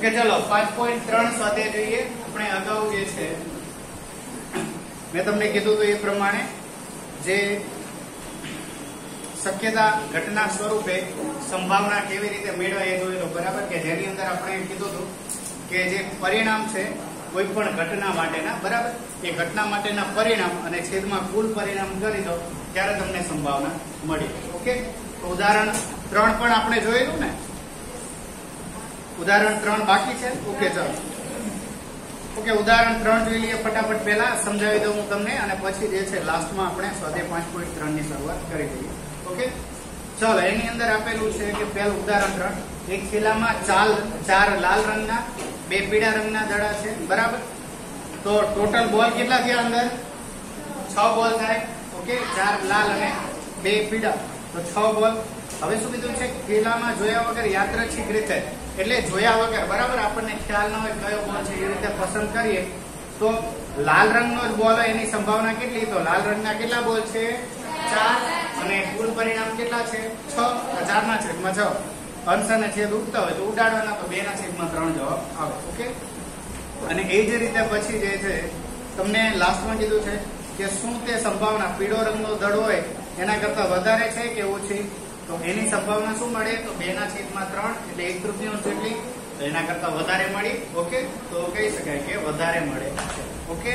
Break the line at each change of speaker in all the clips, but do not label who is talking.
Okay ચલો 5.3 સ્વાધ્યાય જોઈએ. આપણે અગાઉ જે છે મેં તમને કીધું તો એ પ્રમાણે જે શક્યતા ઘટના સ્વરૂપે સંભાવના કેવી રીતે મેળવાય એ જોયેલો બરાબર, કે જેની અંદર આપણે કીધું હતું કે જે પરિણામ છે કોઈ પણ ઘટના માટેના બરાબર, એ ઘટના માટેના પરિણામ અને છેદમાં કુલ પરિણામ કરી દો ત્યારે તમને સંભાવના મળી. ઓકે, તો ઉદાહરણ 3 પણ આપણે જોયેલું ને, ઉદાહરણ 3 બાકી છે. ઓકે ચલો, ઓકે ઉદાહરણ 3 જોઈ લઈએ ફટાફટ. પહેલા સમજાવી દઉં હું તમને અને પછી જે છે લાસ્ટમાં આપણે સ્વાધ્યાય 5.3 ની શરૂઆત કરી દઈએ. ઓકે ચલો, એની અંદર આપેલું છે કે પહેલું ઉદાહરણ 3, એક થેલામાં 4 લાલ રંગના 2 પીળા રંગના દડા છે બરાબર. તો ટોટલ બોલ કેટલા થયા? અંદર 6 બોલ થાય. ઓકે, 4 લાલ અને 2 પીળા, તો 6 બોલ. હવે શું કીધું છે? થેલામાં જોયા વગર યાદચ્છિક રીતે, એટલે જોયા વગર બરાબર, આપણને ખ્યાલ ન હોય કયો બોલ છે એ રીતે પસંદ કરીએ તો લાલ રંગનો જ બોલ હોય એની સંભાવના કેટલી? તો લાલ રંગના કેટલા બોલ છે? 4, અને કુલ પરિણામ કેટલા છે? 6. 4/6. અંશ અને છેદ ઉડતા હોય તો ઉડાડવાના, તો 2/3 જવાબ આવે. ઓકે, અને એ જ રીતે પછી જે છે તમને લાસ્ટમાં કીધું છે કે શું તે સંભાવના પીળો રંગનો દડ હોય એના કરતા વધારે છે કે ઓછી? તો એની સંભાવના શું મળે? તો 2/3 એટલે 1/3 જેટલી, તો એના કરતા વધારે મળી. ઓકે, તો કહી શકાય કે વધારે મળે છે. ઓકે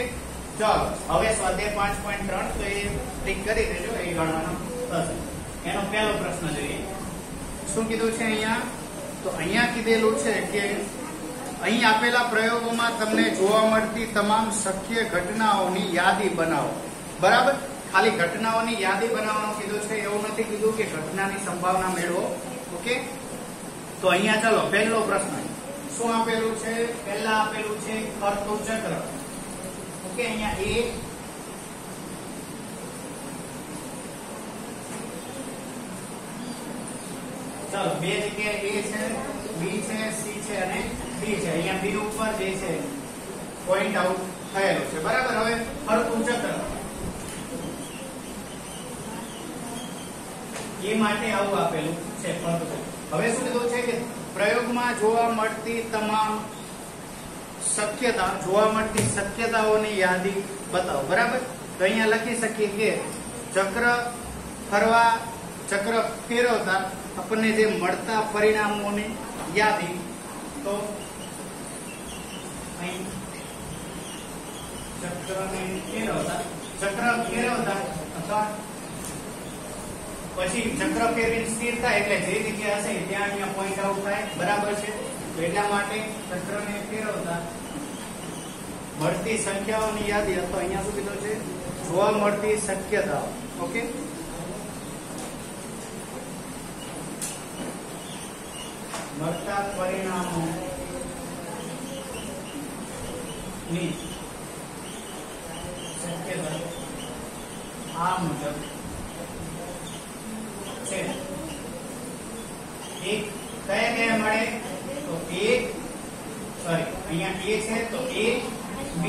ચલો, હવે સ્વાધ્યાય 5.3 તો એ ટીક કરી દેજો, એ ગણવાનો થશે. એનો પહેલો પ્રશ્ન જોઈએ. શું કીધું છે અહીંયા? તો અહીંયા કીધેલું છે કે અહીં આપેલા પ્રયોગોમાં તમને જોવા મળતી તમામ શક્ય ઘટનાઓની યાદી બનાવો. બરાબર, ખાલી ઘટનાઓની યાદી બનાવવાનું કીધું છે, એવું નથી કીધું કે ઘટનાની સંભાવના મેળવો. ઓકે, તો અહીંયા ચાલો પહેલો પ્રશ્ન શું આપેલું છે? પહેલા આપેલું છે ફરતું ચક્ર. ઓકે, અહીંયા A, ચાલો બે જગ્યાએ A છે, B છે, C છે અને D છે. અહીંયા B ઉપર જે છે પોઈન્ટ આઉટ થયેલું છે બરાબર. હવે ફરતું ચક્ર એ માટે આવું આપેલું છે ફરતું ચક્ર. હવે શું કીધું છે કે પ્રયોગમાં જોવા મળતી તમામ શક્યતાઓની યાદી બતાવો. બરાબર, તો અહીંયા લખી શકીએ કે ચક્ર ફેરવતા આપણને જે મળતા પરિણામોની યાદી, તો અહીં ચક્ર ફેરવતા અથવા પછી ચક્ર ફેરવીને સ્થિર થાય એટલે જે જગ્યા હશે ત્યાં અહીંયા પોઈન્ટ આઉટ થાય બરાબર છે. તો એટલા માટે ચક્રને ફેરવતા મળતી સંખ્યાઓની યાદી, અથવા અહીંયા શું કીધું છે? જોવા મળતી શક્યતાઓ. ઓકે, મળતા પરિણામો ની શક્યતા આ મુજબ છે. એક કયા મળે? તો અહીંયા A છે તો A, B,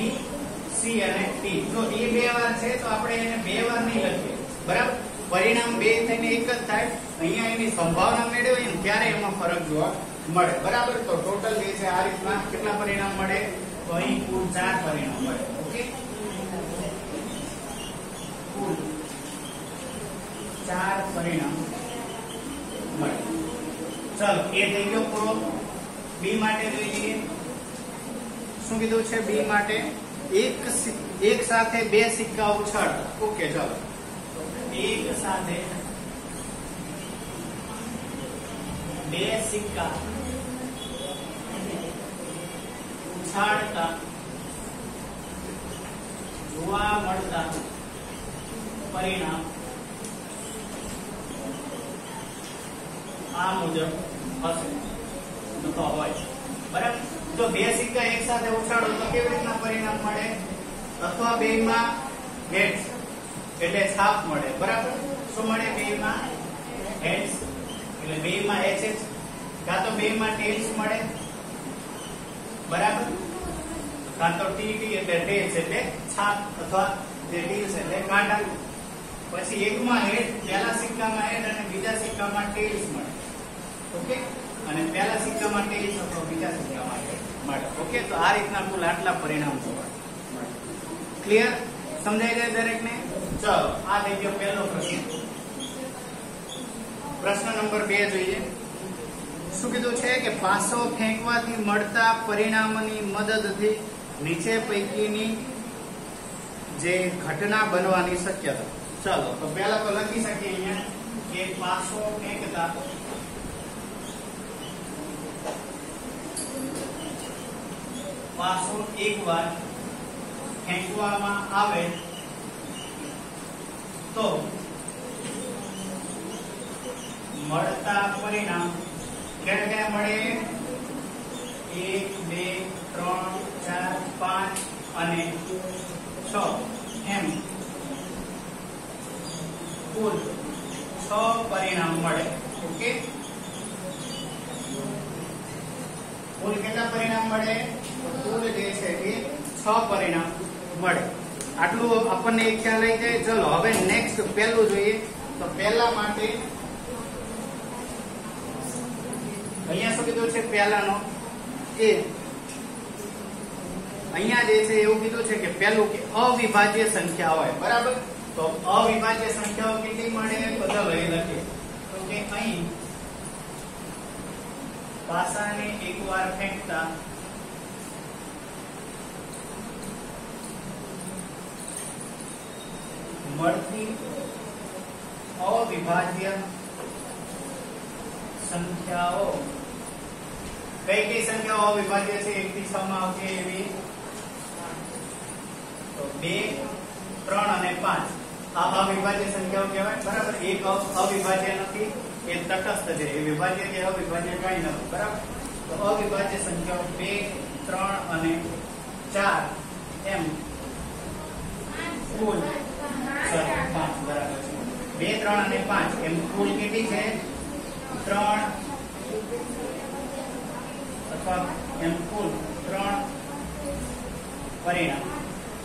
C અને T. જો એ 2 વાર છે તો આપણે એને 2 વાર નહીં લખીએ બરાબર. પરિણામ 2 થઈને એક જ થાય. અહીંયા એની સંભાવના મેળવીએ ને ત્યારે એમાં ફરક જોવા મળે બરાબર. તો ટોટલ જે છે આ રીતના કેટલા પરિણામ મળે? તો અહીં કુલ 4 પરિણામ મળે. ઓકે, કુલ 4 પરિણામ મળે. ચાલો, એ થઈ ગયો પૂરો. B માટે જોઈ લઈએ. શું કીધું છે? B માટે એક સાથે 2 સિક્કા ઉછાળતા. ઓકે ચાલો, એક સાથે 2 સિક્કા ઉછાળતા જોવા મળતા પરિણામ આ મુજબ હશે તો હોય બરાબર. જો 2 સિક્કા એક સાથે ઉછાળો તો કેવી રીતના પરિણામ મળે? અથવા 2 માં હેડ્સ એટલે છાપ મળે બરાબર. શું મળે? 2 માં હેડ્સ એટલે 2 માં HH, કાં તો 2 માં ટેલ્સ મળે બરાબર, કાં તો TT એટલે ટેલ્સ એટલે છાપ, અથવા જે ટેલ્સ એટલે કાંટા. પછી એકમાં હેડ, પહેલા સિક્કામાં હેડ અને બીજા સિક્કામાં ટેલ્સ મળે. ઓકે, અને પહેલા સિક્કામાં ટેલ્સ અથવા બીજા સિક્કામાં ટેલ્સ. ઓકે, તો આ રીતના કુલ આટલા પરિણામ જોવા મળે. ક્લિયર? સમજાઈ જાય દરેકને? ચલો, આ થઈ ગયો પહેલો પ્રશ્ન. પ્રશ્ન નંબર 2 જોઈએ. શું કીધું છે કે પાસો ફેંકવાથી મળતા પરિણામની મદદથી નીચે પૈકીની જે ઘટના બનવાની શક્યતા. ચલો, તો પહેલા તો લખી શકીએ અહીંયા કે પાસો ફેંકતા પાસો એકવાર ફેંકવામાં આવે તો મળતા પરિણામ ક્યાં ક્યાં મળે? 1 2 3 4 5 અને 6 એમ કુલ 6 પરિણામ મળે. ઓકે, કુલ કેટલા પરિણામ મળે? કુલ જે છે એ 6 પરિણામ મળે. આટલું આપણને એક ખ્યાલ આવી જાય. ચલો, હવે નેક્સ્ટ પહેલું જોઈએ. તો પહેલા માટે અહીંયા શું કીધું છે? પહેલાનો એ અહીંયા જે છે એવું કીધું છે કે પહેલું કે અવિભાજ્ય સંખ્યા હોય. બરાબર? તો અવિભાજ્ય સંખ્યાઓ કેટલી મળે? બધા લઈ લખીએ. તો કે અહીં પાસાને એકવાર ફેંકતા મળતી અવિભાજ્ય સંખ્યાઓ. કઈ કઈ સંખ્યાઓ અવિભાજ્ય છે? 1 થી 6 માં આવશે એવી. તો 2 3 અને 5 આ અવિભાજ્ય સંખ્યાઓ કહેવાય. બરાબર? એક અવિભાજ્ય નથી, એ તટસ્થ છે. એ વિભાજ્ય કે અવિભાજ્ય કઈ નથી. બરાબર? તો અવિભાજ્ય સંખ્યાઓ 2 3 અને 4 એમ કુલ 5. બરાબર છે. 2 3 અને 5 એમ કુલ કેટલી છે? 3 અથવા એમ કુલ 3 પરિણામ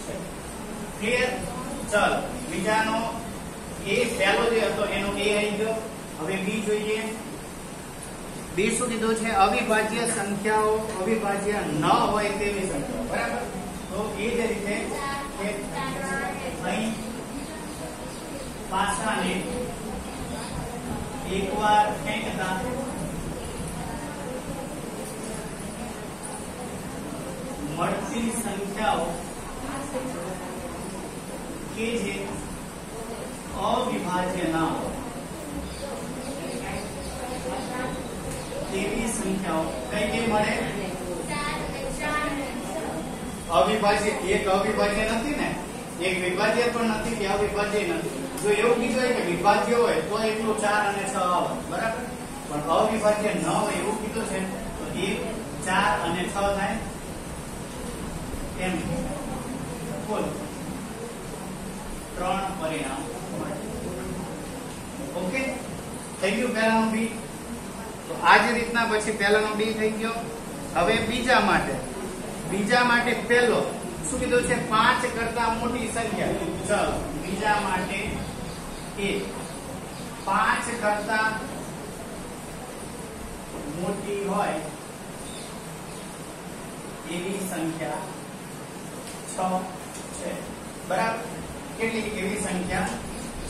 છે. ક્લિયર? ચાલો, બીજાનો એ પહેલો જે હતો એનો એ આવી ગયો. હવે બી જોઈએ. બી શું કીધું છે? અવિભાજ્ય સંખ્યાઓ અવિભાજ્ય ન હોય તેવી સંખ્યાઓ. બરાબર? તો એ જ રીતે અહીં પાસાને એકવાર ફેંકતા મળતી સંખ્યાઓ કે જે અવિભાજ્ય ના હોય તેવી સંખ્યાઓ કઈ કઈ મળે? અવિભાજ્ય. એક અવિભાજ્ય નથી ને, એક વિભાજ્ય પણ નથી કે અવિભાજ્ય નથી. જો એવું કીધું હોય કે વિભાજ્ય હોય તો એટલું 4 અને 6 આવે. બરાબર? પણ અવિભાજ્ય ન હોય એવું કીધું છે તો 1 4 અને 6 થાય. એમ કુલ 3 પરિણામ મળે. ઓકે, થઈ ગયું પહેલાનો બી. તો આ જ રીતના પછી પહેલાનો બી થઈ ગયો. હવે બીજા માટે પહેલો શું કીધું છે? 5 કરતા મોટી સંખ્યા. ચલો, બીજા માટે એ 5 કરતા મોટી હોય એવી સંખ્યા 6 છે. બરાબર? કેટલી એવી સંખ્યા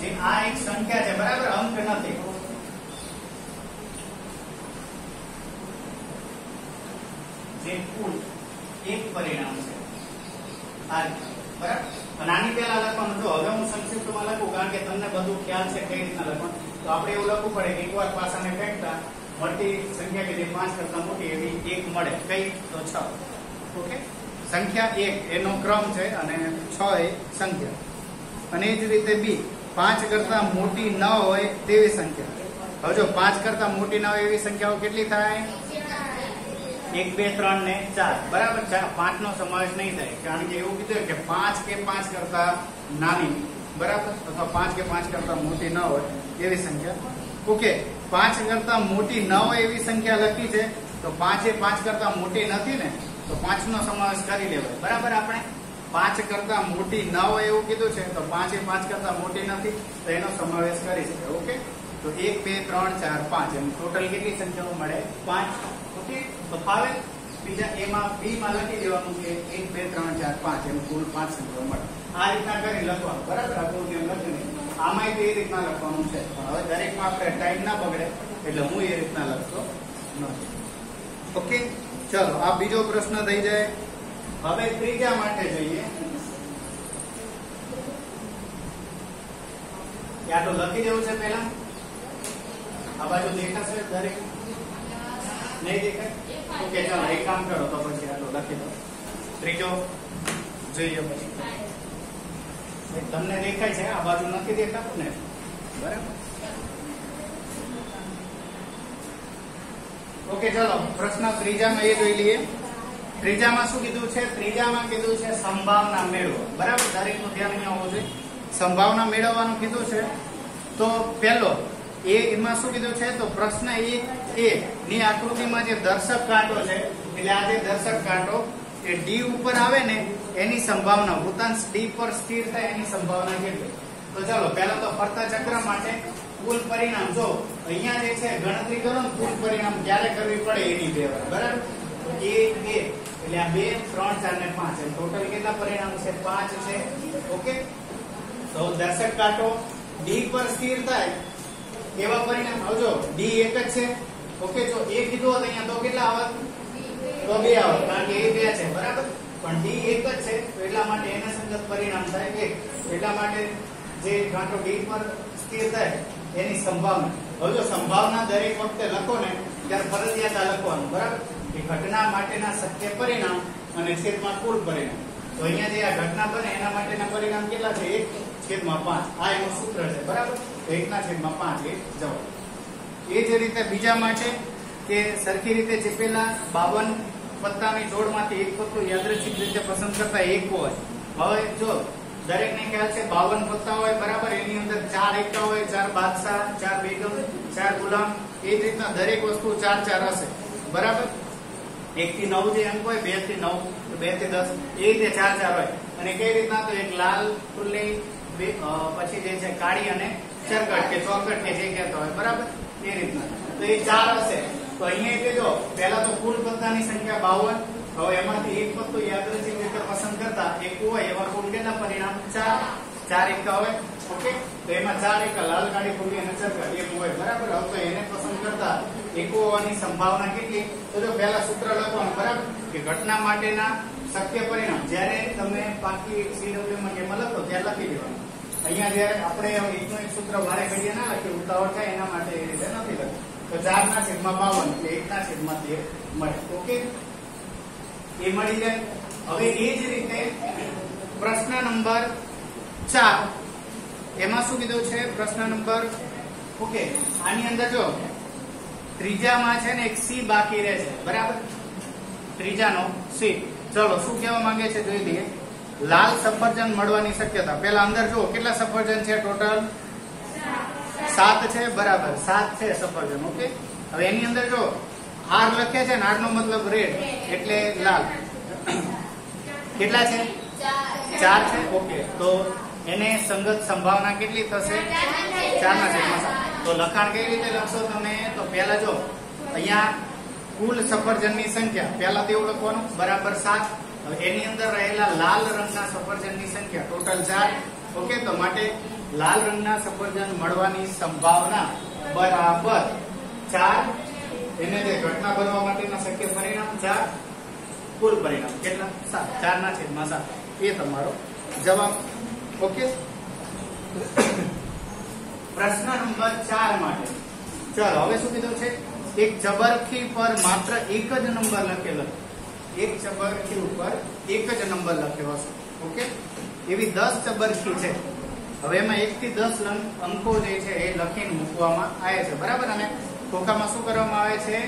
જે આ એક સંખ્યા છે. બરાબર? અંક નથી. જે કુલ 1 પરિણામ છે. આ બરાબર? અને આની પહેલા લખવાનું. જો હવે હું સંક્ષિપ્તમાં લખું કારણ કે તમને બધું ખ્યાલ છે કઈ રીતના લખવાનું. તો આપણે એવું લખવું પડે કે એકવાર પાસાને ફેંકતા મળતી સંખ્યા કે જે 5 કરતા મોટી એવી 1 મળે. કઈ? તો 6. ઓકે, સંખ્યા 1 એનો ક્રમ છે અને 6 એ સંખ્યા. અને એ જ રીતે બી 5 કરતા મોટી ન હોય તેવી સંખ્યા. હવે જો 5 કરતા મોટી ન હોય એવી સંખ્યાઓ કેટલી થાય? 1 2 3 ને 4. બરાબર? 5 નો સમાવેશ નહીં થાય કારણ કે એવું કીધું કે 5 કે 5 કરતા નાની. બરાબર? અથવા 5 કે 5 કરતા મોટી ન હોય એવી સંખ્યા. ઓકે, 5 કરતા મોટી ન હોય એવી સંખ્યા લખી છે તો 5 એ 5 કરતા મોટી નથી ને, તો 5 નો સમાવેશ કરી લેવાય. બરાબર? આપણે 5 કરતા મોટી ન હોય એવું કીધું છે તો 5 એ 5 કરતા મોટી નથી તો એનો સમાવેશ કરી શકાય. ઓકે, તો 1 2 3 4 5 એમ ટોટલ કેટલી સંખ્યાઓ મળે? 5. ઓકે, તો ફાવે. બીજા એમાં બી માં લખી દેવાનું કે 1 2 3 4 5 એમ કુલ 5 સંખ્યાઓ મળે. આ રીતના કરી લખવાનું, બરાબર? આકૃતિ લખીને આમાંય તો એ રીતના લખવાનું છે, પણ હવે દરેકમાં આપણે ટાઈમ ના બગડે એટલે હું એ રીતના લખતો નથી. ઓકે, ચલો આ બીજો પ્રશ્ન થઈ જાય. હવે ત્રીજા માટે જઈએ. યા તો લખી દેવું છે પહેલા. આ બાજુ દેખાશે દરેક? નહીં દેખાય? ઓકે, ચાલો એક કામ કરો તો પછી આટલો લખી દો. ત્રીજો જોઈએ પછી. તમને દેખાય છે? આ બાજુ નથી દેખાતું ને? બરાબર. ઓકે, ચલો પ્રશ્ન ત્રીજામાં એ જોઈ લઈએ. ત્રીજામાં શું કીધું છે? ત્રીજામાં કીધું છે સંભાવના મેળવો. બરાબર, દરેકનું ધ્યાન અહીંયા હોવું જોઈએ. સંભાવના મેળવવાનું કીધું છે. તો પહેલો એમાં શું કીધું છે? તો પ્રશ્ન 1 ની આકૃતિમાં જે દર્શક કાંટો છે, એટલે આ જે દર્શક કાંટો એ ડી ઉપર આવે ને એની સંભાવના, વૃત્તાંશ ડી પર સ્થિર થાય એની સંભાવના કેટલી? તો ચાલો પહેલા તો ફરતા ચક્ર માટે કુલ પરિણામ જો અહીંયા જે છે ગણતરી કરો ને કુલ પરિણામ ક્યારે કરવી પડે એની બે વાર. બરાબર, તો 1 2 એટલે આ 2 3 4 ને 5 એમ ટોટલ કેટલા પરિણામ છે? 5 છે. ઓકે, તો દર્શક કાંટો ડી પર સ્થિર થાય એવા પરિણામ આવજો. ડી એક જ છે. ઓકે, જો એ કીધું હોત અહીંયા તો કેટલા આવત? તો 2 આવત, કારણ કે એ 2 છે. બરાબર, પણ ડી એક જ છે તો એટલા માટે એને સંગત પરિણામ થાય 1. એટલા માટે જે કાંટો ડી પર સ્થિર થાય એની સંભાવના. હવે જો સંભાવના દરેક વખતે લખો ને ત્યારે ફરજિયાત આ લખવાનું. બરાબર, કે ઘટના માટેના શક્ય પરિણામ અને છેદમાં કુલ પરિણામ. તો અહીંયા જે આ ઘટના બને એના માટેના પરિણામ કેટલા છે? 1/5. આ એનું સૂત્ર છે. બરાબર, 1/5 એ જવાબ. એ જ રીતે બીજા માટે કે સરખી રીતે ચેપેલા 52 પત્તાની જોડમાંથી એક પત્તું યાદૃચ્છિક રીતે પસંદ કરતા એક હોય. હવે જો દરેકને ખ્યાલ છે 52 પત્તા હોય. બરાબર, એની અંદર 4 એકા હોય, 4 બાદશાહ, 4 બેગમ, 4 ગુલામ. એ જ રીતના દરેક વસ્તુ 4 હશે. બરાબર, 1 થી 9 જે અંક હોય, 2 થી 9, 2 થી 10 એ રીતે 4 હોય. અને કઈ રીતના? તો એક લાલ ફૂલની પછી જે છે કાળી અને ચરકટ કે ચોકટ કે જે કહેતા હોય. બરાબર, એ રીતના તો એ 4 હશે. તો અહીંયા એટલે જો પહેલા તો કુલ પત્તાની સંખ્યા 52. હવે એમાંથી એક પત્તું યાદૃચ્છિક રીતે પસંદ કરતા એક હોય એવા કુલ કેટલા પરિણામ? 4 એકા હોય. ઓકે, તો એમાં 4 એકા લાલ, કાળી, ફૂલી અને ચરકટ એક હોય. બરાબર, હવે તો એને પસંદ કરતા એકો હોવાની સંભાવના કેટલી? તો જો પહેલા સૂત્ર લખવાનું. બરાબર, કે ઘટના માટેના શક્ય પરિણામ જ્યારે તમે બાકી સીડબ્લ્યુમાં કેમાં લખો ત્યારે લખી દેવાનું. અહીંયા જયારે આપણે એકનું એક સૂત્ર વારે ઘડીએ ના લખીએ, ઉતાવળ થાય એના માટે એ રીતે નથી લખ્યું. તો 4/52 એટલે 1/13 મળે. ઓકે, એ મળી જાય. હવે એ જ રીતે પ્રશ્ન નંબર 4 એમાં શું કીધું છે? પ્રશ્ન નંબર ઓકે, આની અંદર જો ત્રીજામાં છે ને એક સી બાકી રહે છે. બરાબર, ત્રીજાનો સી. ચલો શું કહેવા માંગે છે જોઈ લઈએ. લાલ સફરજન મળવાની શક્યતા. પેલા અંદર જુઓ કેટલા સફરજન છે? ટોટલ 7 છે. બરાબર, 7 છે સફરજન. ઓકે, હવે એની અંદર જો આર લખે છે ને, આર નો મતલબ રેડ એટલે લાલ. કેટલા છે? 4 છે. ઓકે, તો એને સંગત સંભાવના કેટલી થશે? 4/7. તો લખાણ કઈ રીતે લખશો તમે? તો પહેલા જો અહીંયા કુલ સફરજનની સંખ્યા પહેલા તેવું લખવાનું. બરાબર 7. હવે એની અંદર રહેલા લાલ રંગના સફરજનની સંખ્યા ટોટલ 4. ઓકે, તો માટે લાલ રંગના સફરજન મળવાની સંભાવના બરાબર 4. એને જે ઘટના બનવા માટેના શક્ય પરિણામ 4, કુલ પરિણામ કેટલા? 7. 4/7 એ તમારો જવાબ. ઓકે, પ્રશ્ન નંબર 4 માટે ચાલો હવે શું કીધું છે? એક ચબરખી પર માત્ર એક જ નંબર લખેલો. એક ચબરખી ઉપર એક જ નંબર લખેલો છે. ઓકે, એવી 10 ચબરખી છે. હવે એમાં 1 થી 10 અંકો જે છે એ લખીને મૂકવામાં આવે છે. બરાબર, અને ખોખામાં શું કરવામાં આવે છે?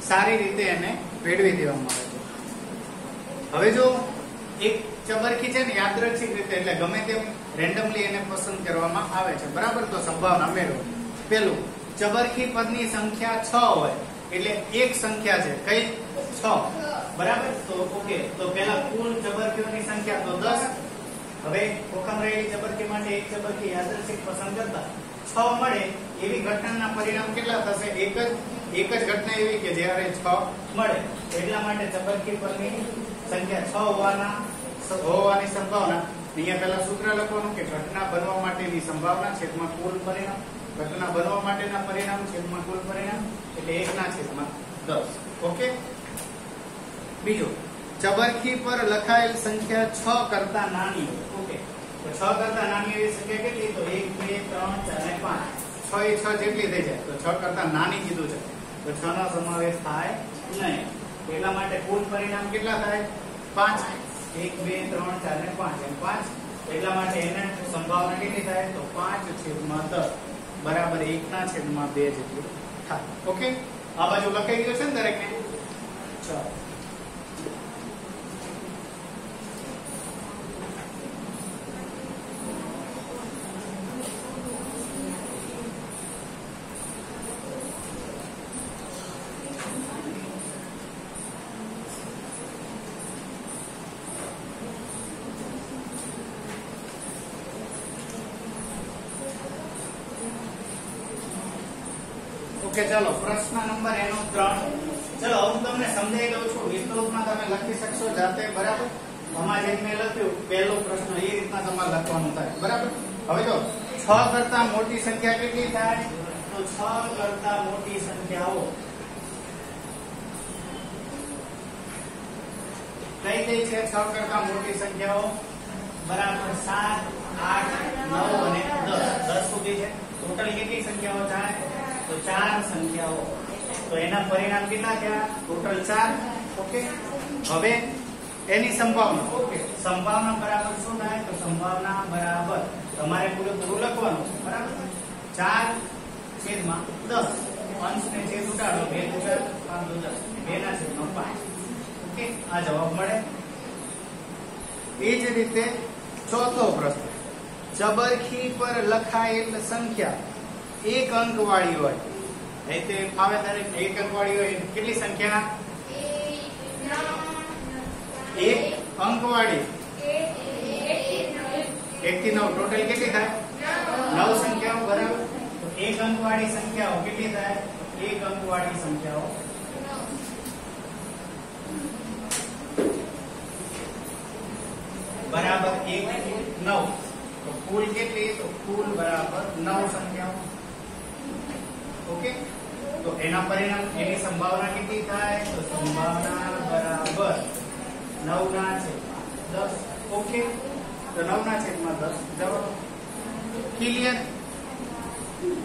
સારી રીતે એને ભેળવી દેવામાં આવે છે. હવે જો એક ચબરખી છે ને યાદૃચ્છિક રીતે એટલે ગમે તેમ રેન્ડમલી એને પસંદ કરવામાં આવે છે. બરાબર, તો સંભાવના મેળવો. પેલું, ચબરખી પદની સંખ્યા 6 હોય એટલે એક સંખ્યા છે કઈ? 6. બરાબર, તો ઓકે, તો પેલા કુલ ચબરખીઓની સંખ્યા તો 10. હવે ખોખામાં રહેલી ચબરખી માટે એક ચબરખી યાદૃચ્છિક પસંદ કરતા 6 મળે એવી ઘટનાના પરિણામ કેટલા થશે? એક જ ઘટના એવી કે જ્યારે 6 મળે એટલા માટે ચબરખી પરની સંખ્યા 6 હોવાની સંભાવના. અહીંયા પહેલા સૂત્ર લખવાનું કે ઘટના બનવા માટેની સંભાવના છેદમાં કુલ પરિણામ, ઘટના બનવા માટેના પરિણામ છેદમાં કુલ પરિણામ એટલે 1/10. ઓકે. બીજું, ચબરખી પર લખાયેલ સંખ્યા 6 કરતા નાની. ઓકે, તો 6 કરતા નાની એવી સંખ્યા કેટલી? તો 1 2 3 4 અને 5. 6 એ 6 જેટલી થઈ જાય, તો 6 કરતા નાની કીધું છે, તો 6 નો સમાવેશ થાય નહીં. એટલા માટે કુલ પરિણામ કેટલા થાય? 5. 1 2 3 4 અને 5 એમ 5. એટલા માટે એને સંભાવના કેટલી થાય? તો 5/10 બરાબર 1/2 જેટલું થાય. ઓકે, આ બાજુ લખાઈ ગયું છે ને દરેકને? ચાલો. ઓકે, ચાલો પ્રશ્ન નંબર એનો 3. ચલો હું તમને સમજાવી દઉં છું, વિસ્તૃતમાં તમે લખી શકશો જાતે. બરાબર, આમાં જે મેં લખ્યું પહેલો પ્રશ્ન એ રીતના તમારે લખવાનું થાય. બરાબર, હવે જો 6 કરતા મોટી સંખ્યા કેટલી થાય? તો 6 કરતા મોટી સંખ્યાઓ કઈ કઈ છે? 6 કરતા મોટી સંખ્યાઓ બરાબર 7 8 9 અને 10 સુધી છે. ટોટલ કેટલી સંખ્યાઓ થાય? તો 4 સંખ્યાઓ. તો એના પરિણામ કેટલા થયા? ટોટલ 4. ઓકે, હવે એની સંભાવના. ઓકે, સંભાવના બરાબર શું થાય? તો સંભાવના બરાબર તમારે પૂરેપૂરું લખવાનું. બરાબર, 4/10. અંશને છેદ ઉડાડો, 2 × 5 = 10, 2/5. ઓકે, આ જવાબ મળે. એ જ રીતે ચોથો પ્રશ્ન, ચબરખી પર લખાયેલ સંખ્યા 1 અંક વાળી હોય. એટલે ફાવે દરેક 1 અંક વાળી હોય. કેટલી સંખ્યા? 1 અંક વાળી. 1 થી 9 ટોટલ કેટલી થાય? 9 સંખ્યાઓ. બરાબર, તો 1 અંક વાળી સંખ્યાઓ કેટલી થાય? 1 અંક વાળી સંખ્યાઓ બરાબર 1 થી 9. તો કુલ કેટલી? તો કુલ બરાબર 9 સંખ્યાઓ. ઓકે, તો એના પરિણામ એની સંભાવના કેટલી થાય? તો સંભાવના બરાબર 9/10. ઓકે, તો 9/10 જવાબ ક્લિયર.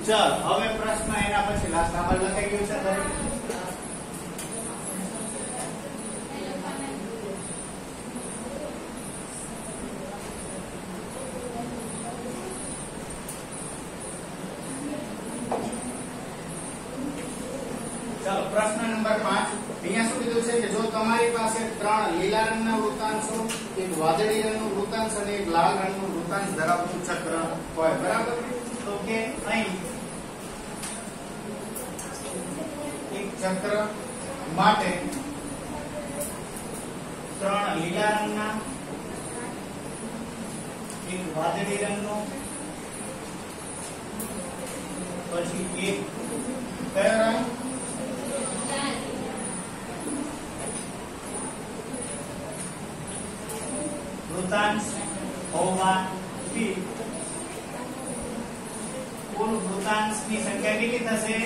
ચાલ હવે પ્રશ્ન એના પછી લાસ્ટ આમાં લખાઈ ગયું છે દરેક. ચાલો પ્રશ્ન નંબર 5. અહીંયા શું કીધું છે કે જો તમારી પાસે 3 લીલા રંગના વૃત્તાંશો, એક વાદળી રંગનું વૃત્તાંશ અને એક લાલ રંગનું વૃત્તાંશ ધરાવતું ચક્ર હોય. બરાબર, તો કે અહીં એક ચક્ર માટે 3 લીલા રંગના, એક વાદળી રંગનો, પછી એક કયો રંગ? વૃત્તાંશ હોવાથી કુલ વૃત્તાંશની સંખ્યા કેટલી થશે?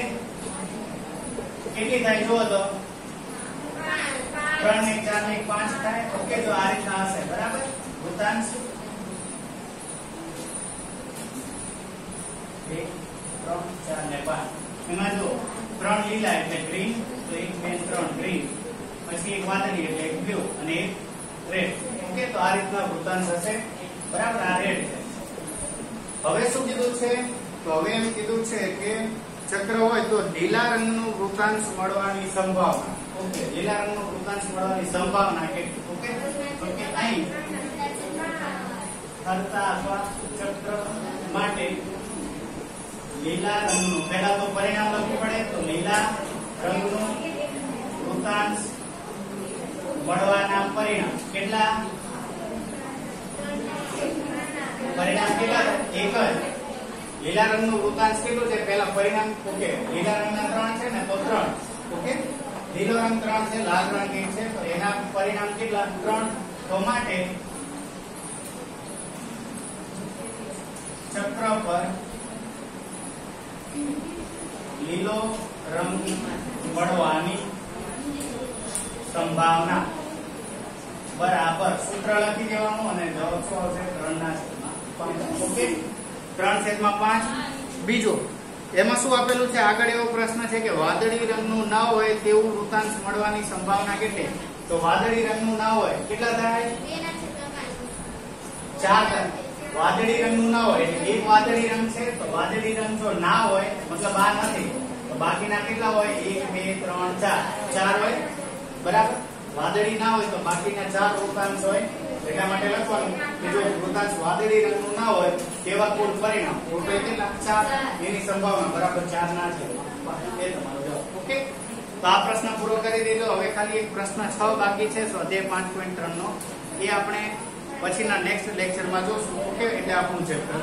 કેટલી થાય? જુઓ તો 3 1 4 1 5 થાય. ઓકે, તો આ રીતના હશે. બરાબર, વૃત્તાંશ 1 3 4 ને 5. એમાં જો 3 લીલા એટલે ગ્રીન, તો 1 2 3 ગ્રીન, પછી એક વાદળી એટલે એક બ્લુ અને એક રેડ. ઓકે, તો આ રીતના વૃત્તાંશ હશે. બરાબર, આ રેડ છે. હવે શું કીધું છે? તો હવે એમ કીધું છે કે ચક્ર હોય તો લીલા રંગનું વૃત્તાંશ મળવાની સંભાવના. ઓકે, લીલા રંગનું વૃત્તાંશ મળવાની સંભાવના કેટલી? ઓકે, તો કે અહીં ફરતા અથવા ચક્ર માટે લીલા રંગનું પહેલા તો પરિણામ લખવું પડે. તો લીલા રંગનું વૃત્તાંશ મળવાના પરિણામ કેટલા? પરિણામ કેટલા? 1 જ. લીલા રંગનું વૃત્તાંશ કેટલું છે? પહેલા પરિણામ. ઓકે, લીલા રંગના 3 છે ને, તો 3. ઓકે, લીલો રંગ 3 છે, લાલ રંગ 1 છે, પરિણામ કેટલા 3. તો માટે ચક્ર પર લીલો રંગ મળવાની સંભાવના બરાબર સૂત્ર લખી દેવાનું અને જવાબ શું આવશે 3/5. ઓકે 3/5. બીજો એમાં શું આપેલું છે આગળ એવો પ્રશ્ન છે કે વાદળી રંગનું ના હોય તેવું વૃતાંશ મળવાની સંભાવના કેટલી? તો વાદળી રંગનું ના હોય કેટલા થાય? 4 થાય. વાદળી રંગનું ના હોય એટલે એક વાદળી રંગ છે તો વાદળી રંગ જો ના હોય મતલબ આ નથી તો બાકીના કેટલા હોય? 1 2 3 4 4 હોય બરાબર. વાદળી ના હોય તો બાકીના 4 વૃતાંશ હોય. એટલા માટે લખવાનું કે જો વૃતાંશ વાદળી રંગનું ના હોય તેવા કુલ પરિણામ ટોટલ કેટલા 4 એની સંભાવના બરાબર 4 ના છે એ તમારો જવાબ. ઓકે તો આ પ્રશ્ન પૂરો કરી દીધો. હવે ખાલી એક પ્રશ્ન 6 બાકી છે સ્વાધ્યાય 5.3 નો એ આપણે પછીના નેક્સ્ટ લેક્ચરમાં જોશું. ઓકે એટલે આપણું ચેપ્ટર